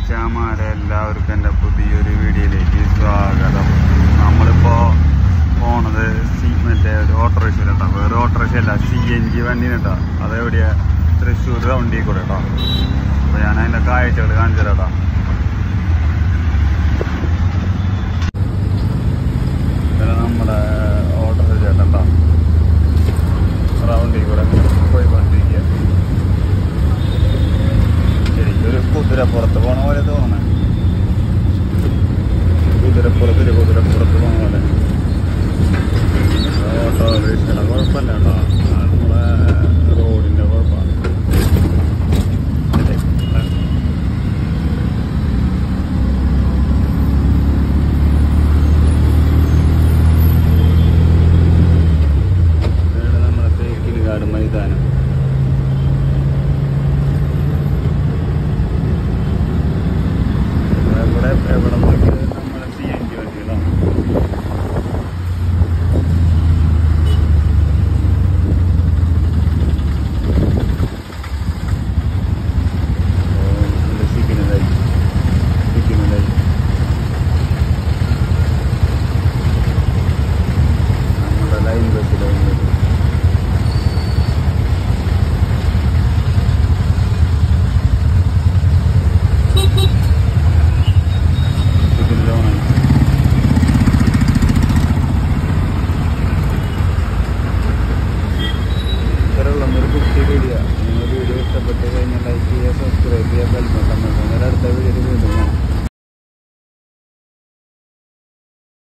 മച്ചാമാരെ എല്ലാവർക്കും എൻ്റെ പുതിയൊരു വീഡിയോയിലേക്ക് സ്വാഗതം. നമ്മളിപ്പോൾ പോണത് മറ്റേ ഒരു ഓട്ടോറിക്ഷ കേട്ടോ, വേറെ ഓട്ടോറിക്ഷ അല്ല, CNG വണ്ടി കേട്ടോ. അതെവിടെയാ? തൃശ്ശൂർ റൗണ്ടിൽ കൂടെ കേട്ടോ. അപ്പോൾ ഞാൻ അതിൻ്റെ കാഴ്ചകൾ കാണിച്ചു തരാം കേട്ടോ. പിന്നെ നമ്മുടെ ഓട്ടോറിക്ഷ കേട്ടോ, റൗണ്ടിൽ കൂടെ പോയിക്കൊണ്ടിരിക്കുക. ശരിക്കൊരു കുതിരപ്പുറത്ത് പോണ പോലെ തോന്നണേ, കുതിരപ്പുറത്ത് പോണ പോലെ. ഓട്ടോറിക്ഷയുടെ കുഴപ്പമില്ല കേട്ടോ, നമ്മളെ റോഡിൻ്റെ കുഴപ്പമാണ്. നമ്മുടെ തേക്കിൻകാട് മൈതാനം. എവിടെ നോക്കിയത് നമ്മുടെ CNG വണ്ടികളാണ്. നമ്മുടെ ലൈൻ ബസ്സിലാണ്. വീഡിയോ ഇഷ്ടപ്പെട്ട് കഴിഞ്ഞാൽ ലൈക്ക് ചെയ്യുക, സബ്സ്ക്രൈബ് ചെയ്യുക, ബെൽ ബട്ടൺ അമർത്തുക. അടുത്ത വീഡിയോയിൽ വീണ്ടും കാണാം.